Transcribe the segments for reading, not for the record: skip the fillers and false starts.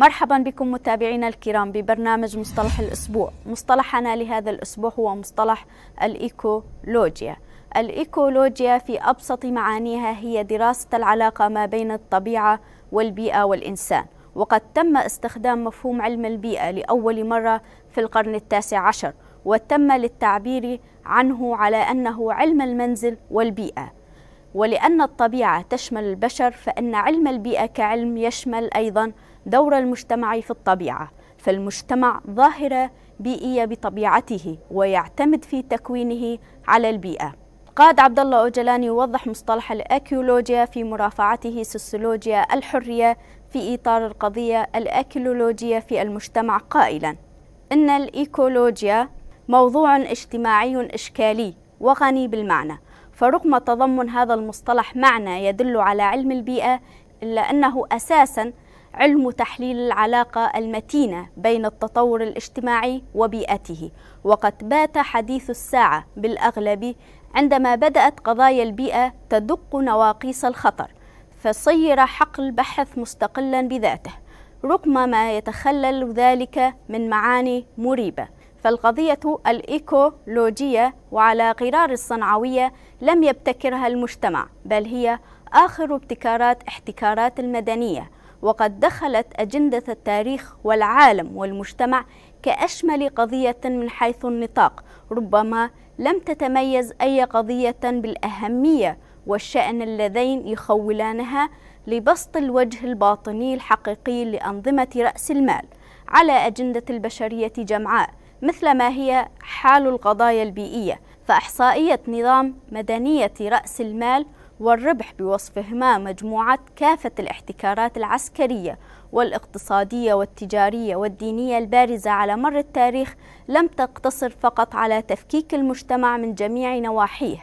مرحبا بكم متابعينا الكرام ببرنامج مصطلح الأسبوع. مصطلحنا لهذا الأسبوع هو مصطلح الإيكولوجيا. الإيكولوجيا في أبسط معانيها هي دراسة العلاقة ما بين الطبيعة والبيئة والإنسان، وقد تم استخدام مفهوم علم البيئة لأول مرة في القرن ال19، وتم للتعبير عنه على أنه علم المنزل والبيئة. ولأن الطبيعة تشمل البشر، فإن علم البيئة كعلم يشمل أيضا دور المجتمع في الطبيعة، فالمجتمع ظاهرة بيئية بطبيعته ويعتمد في تكوينه على البيئة. قائد عبد الله أوجلان يوضح مصطلح الإيكولوجيا في مرافعته سوسيولوجيا الحرية في إطار القضية الإيكولوجية في المجتمع قائلا: إن الإيكولوجيا موضوع اجتماعي إشكالي وغني بالمعنى، فرغم تضمن هذا المصطلح معنى يدل على علم البيئة، إلا أنه أساساً علم تحليل العلاقة المتينة بين التطور الاجتماعي وبيئته. وقد بات حديث الساعة بالأغلب عندما بدأت قضايا البيئة تدق نواقيس الخطر، فصير حقل البحث مستقلاً بذاته رغم ما يتخلل ذلك من معاني مريبة. فالقضية الإيكولوجية وعلى غرار الصنعوية لم يبتكرها المجتمع، بل هي آخر احتكارات المدنية، وقد دخلت أجندة التاريخ والعالم والمجتمع كأشمل قضية من حيث النطاق. ربما لم تتميز أي قضية بالأهمية والشأن اللذين يخولانها لبسط الوجه الباطني الحقيقي لأنظمة رأس المال على أجندة البشرية جمعاء، مثل ما هي حال القضايا البيئية. فإحصائية نظام مدنية رأس المال والربح بوصفهما مجموعة كافة الاحتكارات العسكرية والاقتصادية والتجارية والدينية البارزة على مر التاريخ لم تقتصر فقط على تفكيك المجتمع من جميع نواحيه: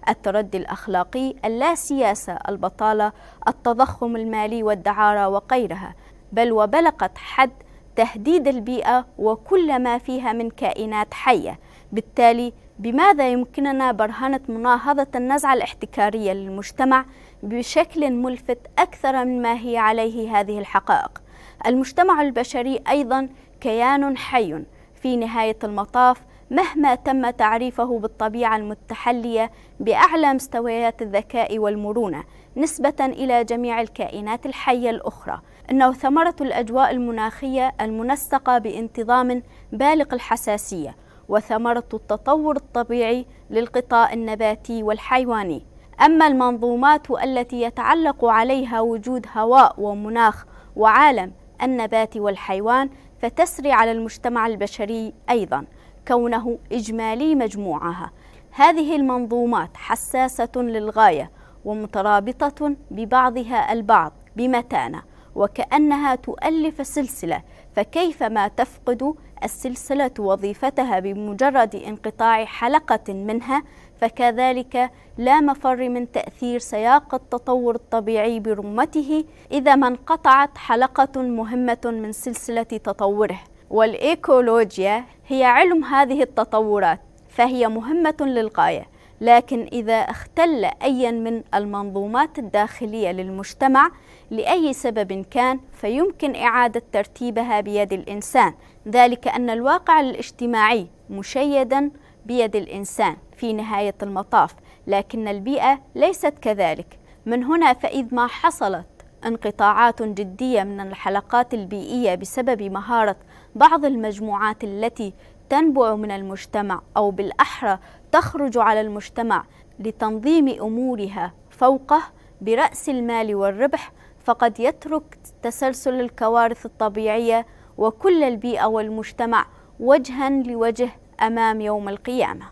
التردي الأخلاقي، اللاسياسة، البطالة، التضخم المالي والدعارة وغيرها، بل وبلغت حد تهديد البيئة وكل ما فيها من كائنات حية. بالتالي بماذا يمكننا برهنة مناهضة النزعة الاحتكارية للمجتمع بشكل ملفت أكثر مما هي عليه هذه الحقائق؟ المجتمع البشري أيضا كيان حي في نهاية المطاف، مهما تم تعريفه بالطبيعة المتحلية بأعلى مستويات الذكاء والمرونة نسبة إلى جميع الكائنات الحية الأخرى. إنه ثمرة الأجواء المناخية المنسقة بانتظام بالغ الحساسية، وثمرة التطور الطبيعي للقطاع النباتي والحيواني. أما المنظومات التي يتعلق عليها وجود هواء ومناخ وعالم النبات والحيوان فتسري على المجتمع البشري أيضا، كونه إجمالي مجموعها. هذه المنظومات حساسة للغاية ومترابطة ببعضها البعض بمتانة، وكأنها تؤلف سلسلة، فكيفما تفقد السلسلة وظيفتها بمجرد انقطاع حلقة منها، فكذلك لا مفر من تأثير سياق التطور الطبيعي برمته إذا ما انقطعت حلقة مهمة من سلسلة تطوره. والإيكولوجيا هي علم هذه التطورات، فهي مهمة للغاية، لكن إذا اختل أي من المنظومات الداخلية للمجتمع لأي سبب كان، فيمكن إعادة ترتيبها بيد الإنسان، ذلك أن الواقع الاجتماعي مشيدا بيد الإنسان في نهاية المطاف، لكن البيئة ليست كذلك. من هنا فإذ ما حصلت انقطاعات جدية من الحلقات البيئية بسبب مهارة بعض المجموعات التي تنبع من المجتمع، أو بالأحرى تخرج على المجتمع لتنظيم أمورها فوقه برأس المال والربح، فقد يترك تسلسل الكوارث الطبيعية وكل البيئة والمجتمع وجها لوجه أمام يوم القيامة.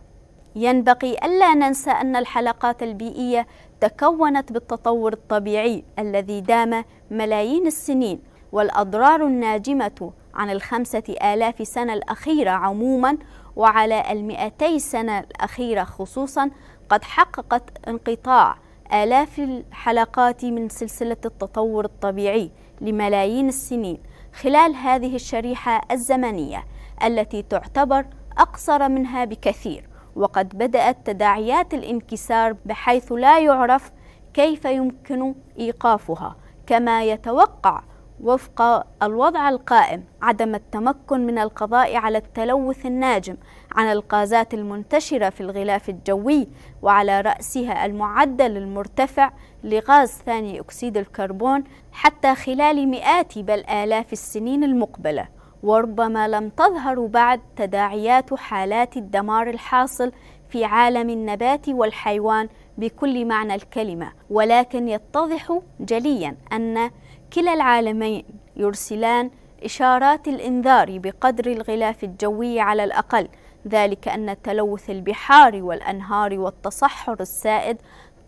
ينبغي ألا ننسى أن الحلقات البيئية تكونت بالتطور الطبيعي الذي دام ملايين السنين، والأضرار الناجمة عن 5000 سنة الأخيرة عموما وعلى 200 سنة الأخيرة خصوصا قد حققت انقطاع آلاف الحلقات من سلسلة التطور الطبيعي لملايين السنين خلال هذه الشريحة الزمنية التي تعتبر أقصر منها بكثير. وقد بدأت تداعيات الانكسار بحيث لا يعرف كيف يمكن إيقافها، كما يتوقع وفق الوضع القائم عدم التمكن من القضاء على التلوث الناجم عن الغازات المنتشرة في الغلاف الجوي، وعلى رأسها المعدل المرتفع لغاز ثاني أكسيد الكربون حتى خلال مئات بل آلاف السنين المقبلة. وربما لم تظهر بعد تداعيات حالات الدمار الحاصل في عالم النبات والحيوان بكل معنى الكلمة، ولكن يتضح جليا أن كلا العالمين يرسلان إشارات الإنذار بقدر الغلاف الجوي على الأقل، ذلك أن تلوث البحار والأنهار والتصحر السائد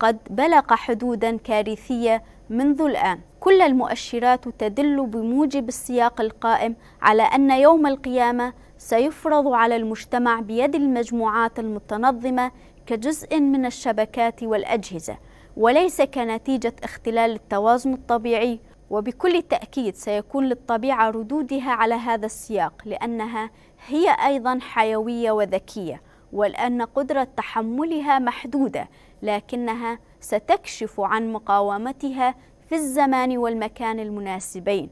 قد بلغ حدودا كارثية منذ الآن. كل المؤشرات تدل بموجب السياق القائم على أن يوم القيامة سيفرض على المجتمع بيد المجموعات المتنظمة كجزء من الشبكات والأجهزة، وليس كنتيجة اختلال التوازن الطبيعي. وبكل تأكيد سيكون للطبيعة ردودها على هذا السياق، لأنها هي أيضا حيوية وذكية، ولأن قدرة تحملها محدودة، لكنها ستكشف عن مقاومتها في الزمان والمكان المناسبين،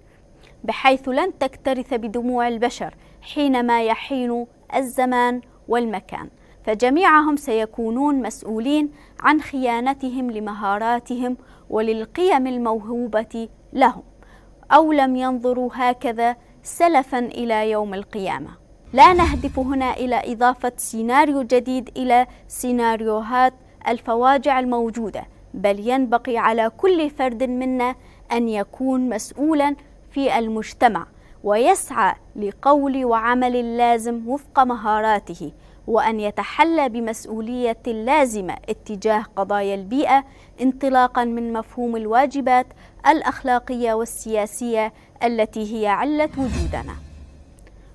بحيث لن تكترث بدموع البشر حينما يحين الزمان والمكان، فجميعهم سيكونون مسؤولين عن خيانتهم لمهاراتهم وللقيم الموهوبة لهم، أو لم ينظروا هكذا سلفا إلى يوم القيامة. لا نهدف هنا إلى إضافة سيناريو جديد إلى سيناريوهات الفواجع الموجودة، بل ينبغي على كل فرد منا أن يكون مسؤولا في المجتمع ويسعى لقول وعمل لازم وفق مهاراته، وأن يتحلى بمسؤولية لازمة اتجاه قضايا البيئة انطلاقا من مفهوم الواجبات الأخلاقية والسياسية التي هي علة وجودنا.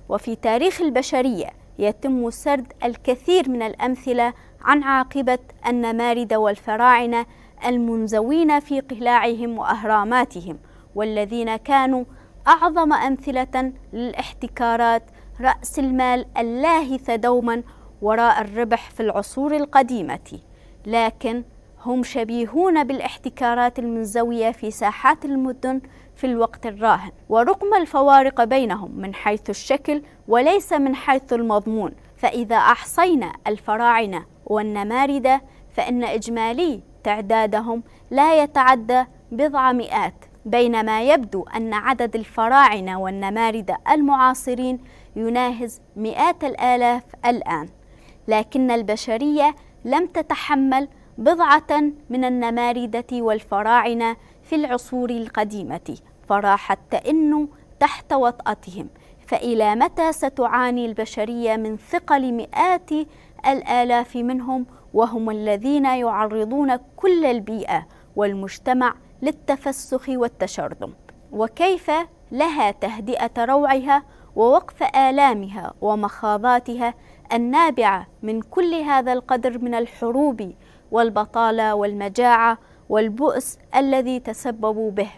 وفي تاريخ البشرية يتم سرد الكثير من الأمثلة عن عاقبة النمارد والفراعنة المنزوين في قلاعهم وأهراماتهم، والذين كانوا أعظم أمثلة للاحتكارات رأس المال اللاهث دوما وراء الربح في العصور القديمة، لكن هم شبيهون بالاحتكارات المنزوية في ساحات المدن في الوقت الراهن، ورغم الفوارق بينهم من حيث الشكل وليس من حيث المضمون، فإذا أحصينا الفراعنة والنمارد فإن إجمالي تعدادهم لا يتعدى بضع مئات، بينما يبدو أن عدد الفراعنة والنمارد المعاصرين يناهز مئات الآلاف الآن. لكن البشرية لم تتحمل بضعة من النماردة والفراعنة في العصور القديمة، فراحت تئن تحت وطأتهم. فإلى متى ستعاني البشرية من ثقل مئات الآلاف منهم، وهم الذين يعرضون كل البيئة والمجتمع للتفسخ والتشرذم؟ وكيف لها تهدئة روعها ووقف آلامها ومخاضاتها النابعة من كل هذا القدر من الحروب والبطالة والمجاعة والبؤس الذي تسببوا به؟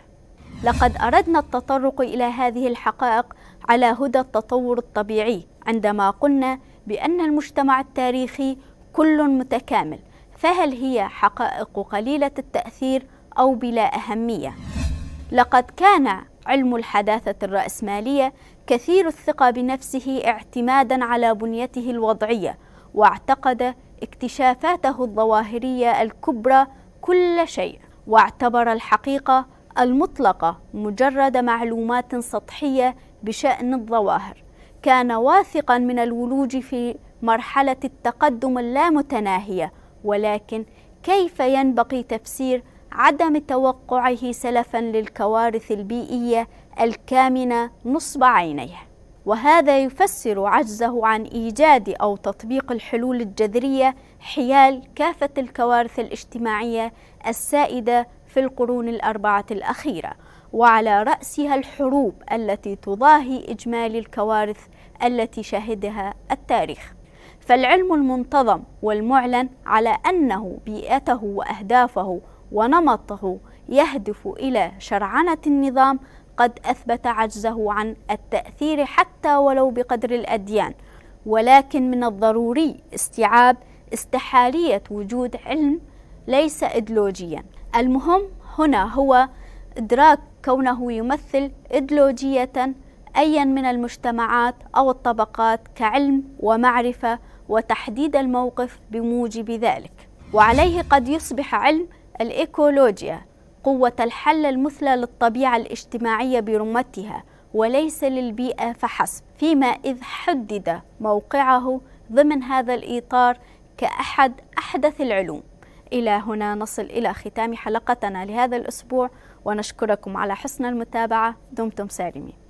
لقد أردنا التطرق إلى هذه الحقائق على هدى التطور الطبيعي عندما قلنا بأن المجتمع التاريخي كل متكامل، فهل هي حقائق قليلة التأثير أو بلا أهمية؟ لقد كان علم الحداثة الرأسمالية كثير الثقة بنفسه اعتمادا على بنيته الوضعية، واعتقد اكتشافاته الظواهرية الكبرى كل شيء، واعتبر الحقيقة المطلقة مجرد معلومات سطحية بشأن الظواهر. كان واثقا من الولوج في مرحلة التقدم اللامتناهية، ولكن كيف ينبغي تفسير عدم توقعه سلفا للكوارث البيئية الكامنة نصب عينيه؟ وهذا يفسر عجزه عن إيجاد أو تطبيق الحلول الجذرية حيال كافة الكوارث الاجتماعية السائدة في القرون الأربعة الأخيرة، وعلى رأسها الحروب التي تضاهي إجمالي الكوارث التي شهدها التاريخ. فالعلم المنتظم والمعلن على أنه بيئته وأهدافه ونمطه يهدف إلى شرعنة النظام قد أثبت عجزه عن التأثير حتى ولو بقدر الأديان، ولكن من الضروري استيعاب استحالية وجود علم ليس إيديولوجيا. المهم هنا هو إدراك وكونه يمثل إيديولوجية أيا من المجتمعات أو الطبقات كعلم ومعرفة وتحديد الموقف بموجب ذلك. وعليه قد يصبح علم الإيكولوجيا قوة الحل المثلى للطبيعة الاجتماعية برمتها وليس للبيئة فحسب، فيما إذ حدد موقعه ضمن هذا الإطار كأحد أحدث العلوم. إلى هنا نصل إلى ختام حلقتنا لهذا الأسبوع، ونشكركم على حسن المتابعة. دمتم سالمين.